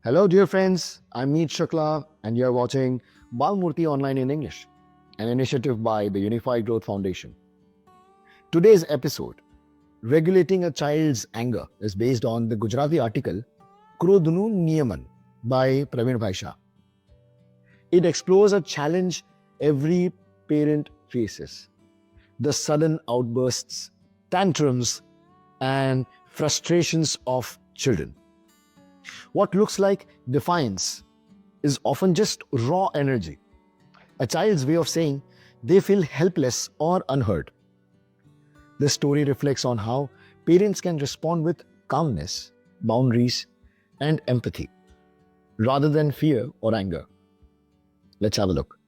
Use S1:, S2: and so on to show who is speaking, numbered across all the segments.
S1: Hello, dear friends. I'm Meet Shukla, and you're watching Balmurti Online in English, an initiative by the Unified Growth Foundation. Today's episode, Regulating a Child's Anger, is based on the Gujarati article Krodhnu Niyaman by Praveen Bhai Shah. It explores a challenge every parent faces: the sudden outbursts, tantrums, and frustrations of children. What looks like defiance is often just raw energy, a child's way of saying they feel helpless or unheard. This story reflects on how parents can respond with calmness, boundaries, and empathy rather than fear or anger. Let's have a look.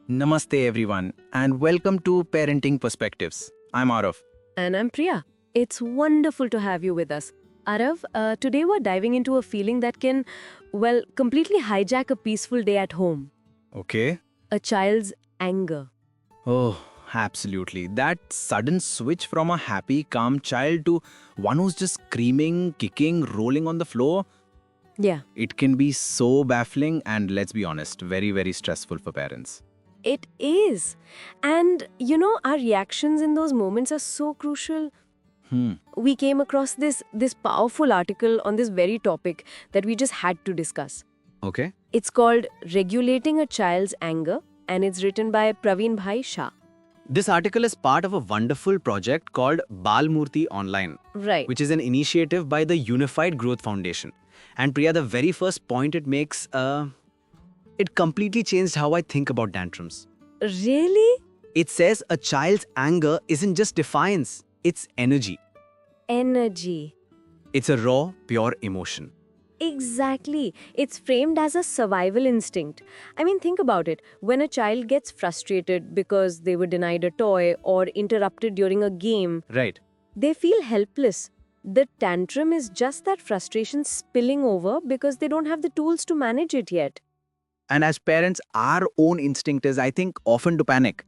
S2: Namaste, everyone, and welcome to Parenting Perspectives. I'm Arav.
S3: And I'm Priya. It's wonderful to have you with us. Arav, today we're diving into a feeling that can, completely hijack a peaceful day at home.
S2: Okay.
S3: A child's anger.
S2: Oh, absolutely. That sudden switch from a happy, calm child to one who's just screaming, kicking, rolling on the floor,
S3: Yeah,
S2: it can be so baffling and, let's be honest, very, very stressful for parents.
S3: it is. And, our reactions in those moments are so crucial. We came across this powerful article on this very topic that we just had to discuss.
S2: Okay.
S3: It's called Regulating a Child's Anger, and it's written by Praveen Bhai Shah.
S4: This article is part of a wonderful project called Balmurti Online,
S3: Right.
S4: which is an initiative by the Unified Growth Foundation. And Priya, the very first point it makes, it completely changed how I think about tantrums.
S3: Really?
S4: It says a child's anger isn't just defiance, it's energy.
S3: Energy.
S4: It's a raw, pure emotion.
S3: Exactly. It's framed as a survival instinct. I mean, think about it. When a child gets frustrated because they were denied a toy or interrupted during a game,
S4: Right.
S3: they feel helpless. The tantrum is just that frustration spilling over because they don't have the tools to manage it yet.
S2: And as parents, our own instinct is, I think, often to panic.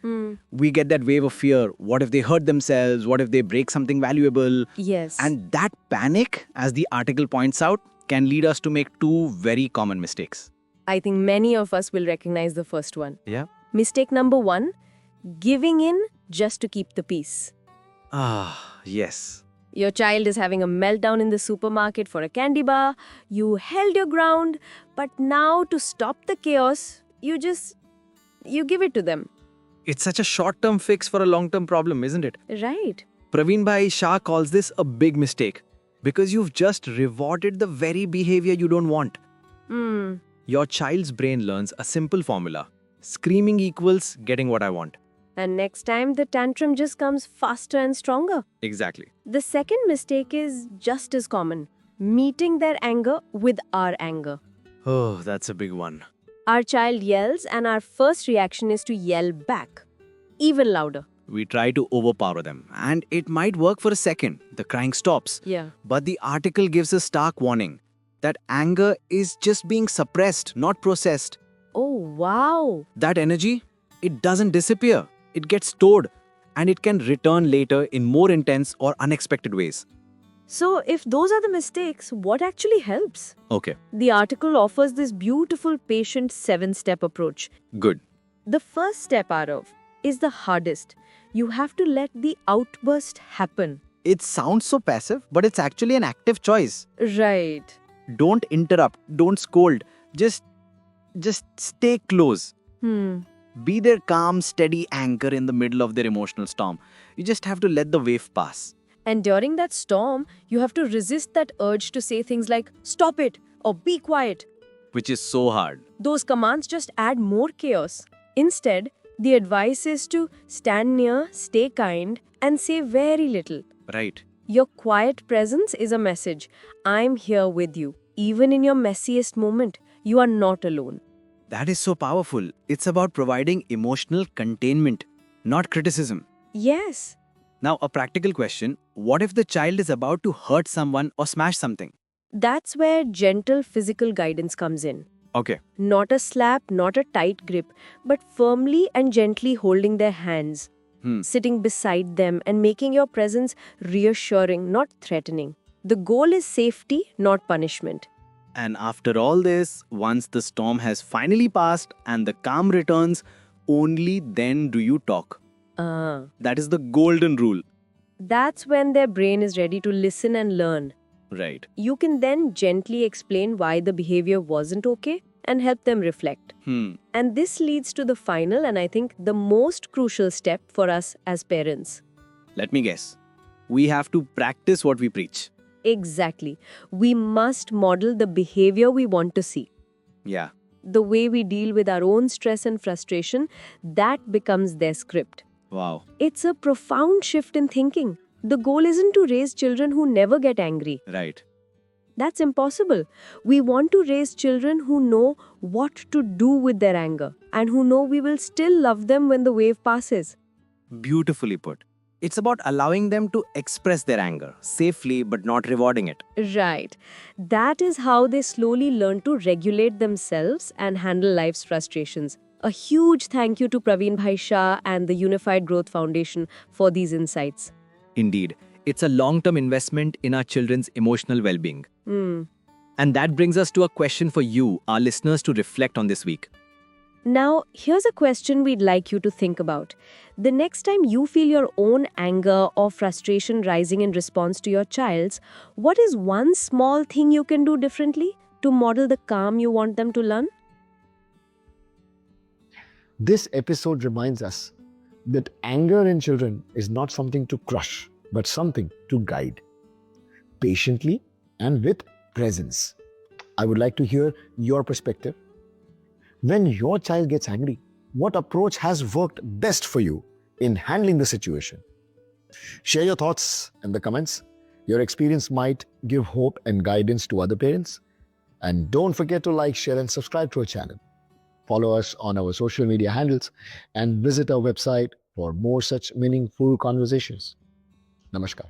S2: We get that wave of fear. What if they hurt themselves? What if they break something valuable?
S3: Yes.
S2: And that panic, as the article points out, can lead us to make two very common mistakes.
S3: I think many of us will recognize the first one.
S4: Yeah.
S3: Mistake number 1, giving in just to keep the peace.
S4: Ah, yes.
S3: Your child is having a meltdown in the supermarket for a candy bar. You held your ground, but now to stop the chaos, you give it to them.
S4: It's such a short-term fix for a long-term problem, isn't it?
S3: Right.
S4: Praveen Bhai Shah calls this a big mistake because you've just rewarded the very behavior you don't want. Your child's brain learns a simple formula. Screaming equals getting what I want.
S3: And next time the tantrum just comes faster and stronger.
S4: Exactly.
S3: The second mistake is just as common. Meeting their anger with our anger.
S4: Oh, that's a big one.
S3: Our child yells and our first reaction is to yell back. Even louder.
S4: We try to overpower them, and it might work for a second. The crying stops.
S3: Yeah.
S4: But the article gives a stark warning that anger is just being suppressed, not processed.
S3: Oh, wow.
S4: That energy, it doesn't disappear. It gets stored, and it can return later in more intense or unexpected ways.
S3: So, if those are the mistakes, what actually helps?
S4: Okay,
S3: The article offers this beautiful patient 7-step approach.
S4: good.
S3: The first step, Arav, is the hardest. You have to let the outburst happen.
S4: It sounds so passive, but it's actually an active choice.
S3: Right.
S4: Don't interrupt, don't scold. Just stay close. Be their calm, steady anchor in the middle of their emotional storm. You just have to let the wave pass.
S3: And during that storm, you have to resist that urge to say things like, stop it, or be quiet.
S4: Which is so hard.
S3: Those commands just add more chaos. Instead, the advice is to stand near, stay kind, and say very little.
S4: Right.
S3: Your quiet presence is a message. I'm here with you. Even in your messiest moment, you are not alone.
S4: That is so powerful. It's about providing emotional containment, not criticism.
S3: Yes.
S4: Now, a practical question. What if the child is about to hurt someone or smash something?
S3: That's where gentle physical guidance comes in.
S4: Okay.
S3: Not a slap, not a tight grip, but firmly and gently holding their hands. Sitting beside them and making your presence reassuring, not threatening. The goal is safety, not punishment.
S2: And after all this, once the storm has finally passed and the calm returns, only then do you talk.
S3: Ah.
S2: That is the golden rule.
S3: That's when their brain is ready to listen and learn.
S2: Right.
S3: You can then gently explain why the behavior wasn't okay and help them reflect. And this leads to the final and I think the most crucial step for us as parents.
S2: Let me guess. We have to practice what we preach.
S3: Exactly. We must model the behavior we want to see.
S2: Yeah.
S3: The way we deal with our own stress and frustration, that becomes their script.
S2: Wow.
S3: It's a profound shift in thinking. The goal isn't to raise children who never get angry.
S2: Right.
S3: That's impossible. We want to raise children who know what to do with their anger and who know we will still love them when the wave passes.
S2: Beautifully put. It's about allowing them to express their anger safely but not rewarding it.
S3: Right. That is how they slowly learn to regulate themselves and handle life's frustrations. A huge thank you to Praveen Bhai Shah and the Unified Growth Foundation for these insights.
S4: Indeed, it's a long-term investment in our children's emotional well-being.
S3: Hmm.
S4: And that brings us to a question for you, our listeners, to reflect on this week.
S3: Now, here's a question we'd like you to think about. The next time you feel your own anger or frustration rising in response to your child's, what is one small thing you can do differently to model the calm you want them to learn?
S1: This episode reminds us that anger in children is not something to crush, but something to guide. Patiently and with presence. I would like to hear your perspective. When your child gets angry, what approach has worked best for you in handling the situation? Share your thoughts in the comments. Your experience might give hope and guidance to other parents. And don't forget to like, share, and subscribe to our channel. Follow us on our social media handles and visit our website for more such meaningful conversations. Namaskar.